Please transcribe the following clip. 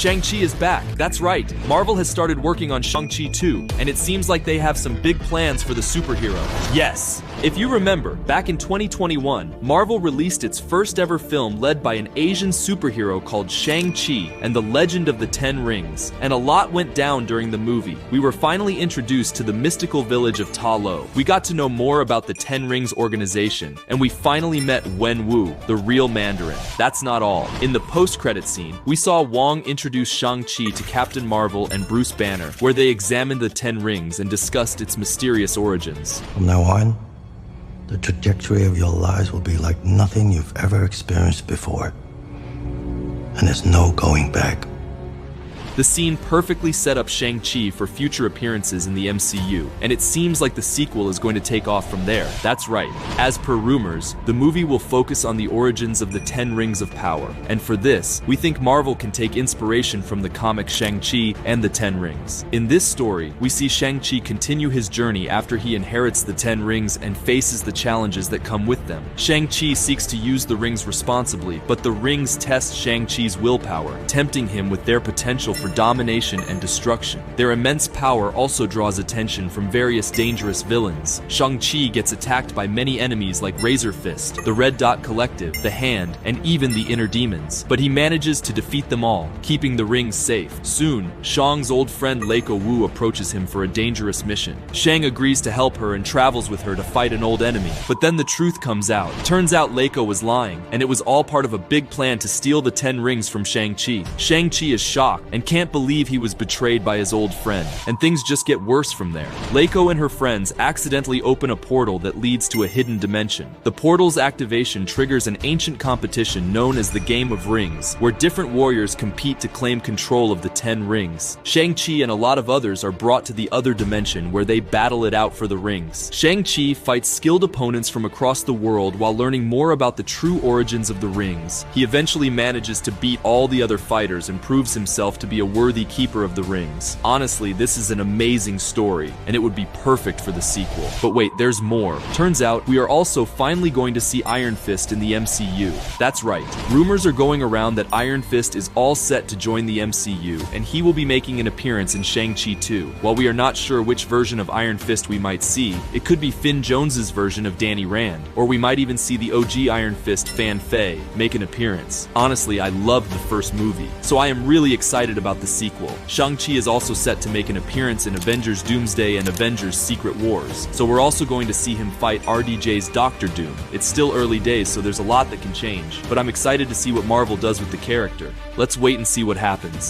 Shang-Chi is back, that's right. Marvel has started working on Shang-Chi 2, and it seems like they have some big plans for the superhero. Yes! If you remember, back in 2021, Marvel released its first ever film led by an Asian superhero called Shang Chi and the Legend of the Ten Rings, and a lot went down during the movie. We were finally introduced to the mystical village of Ta Lo. We got to know more about the Ten Rings organization, and we finally met Wen Wu, the real Mandarin. That's not all. In the post-credit scene, we saw Wong introduce Shang-Chi to Captain Marvel and Bruce Banner, where they examined the Ten Rings and discussed its mysterious origins. From now on, the trajectory of your lives will be like nothing you've ever experienced before. And there's no going back. The scene perfectly set up Shang-Chi for future appearances in the MCU, and it seems like the sequel is going to take off from there. That's right. As per rumors, the movie will focus on the origins of the Ten Rings of Power, and for this, we think Marvel can take inspiration from the comic Shang-Chi and the Ten Rings. In this story, we see Shang-Chi continue his journey after he inherits the Ten Rings and faces the challenges that come with them. Shang-Chi seeks to use the rings responsibly, but the rings test Shang-Chi's willpower, tempting him with their potential for domination and destruction. Their immense power also draws attention from various dangerous villains. Shang-Chi gets attacked by many enemies like Razor Fist, the Red Dot Collective, the Hand, and even the Inner Demons, but he manages to defeat them all, keeping the rings safe. Soon, Shang's old friend Leiko Wu approaches him for a dangerous mission. Shang agrees to help her and travels with her to fight an old enemy, but then the truth comes out. Turns out Leiko was lying, and it was all part of a big plan to steal the Ten Rings from Shang-Chi. Shang-Chi is shocked and can't believe he was betrayed by his old friend, and things just get worse from there. Leiko and her friends accidentally open a portal that leads to a hidden dimension. The portal's activation triggers an ancient competition known as the Game of Rings, where different warriors compete to claim control of the Ten Rings. Shang-Chi and a lot of others are brought to the other dimension where they battle it out for the rings. Shang-Chi fights skilled opponents from across the world while learning more about the true origins of the rings. He eventually manages to beat all the other fighters and proves himself to be a worthy keeper of the rings. Honestly, this is an amazing story, and it would be perfect for the sequel. But wait, there's more. Turns out, we are also finally going to see Iron Fist in the MCU. That's right. Rumors are going around that Iron Fist is all set to join the MCU, and he will be making an appearance in Shang-Chi 2. While we are not sure which version of Iron Fist we might see, it could be Finn Jones's version of Danny Rand, or we might even see the OG Iron Fist Fan Fei make an appearance. Honestly, I loved the first movie, so I am really excited about the sequel. Shang-Chi is also set to make an appearance in Avengers Doomsday and Avengers Secret Wars, so we're also going to see him fight RDJ's Doctor Doom. It's still early days, so there's a lot that can change, but I'm excited to see what Marvel does with the character. Let's wait and see what happens.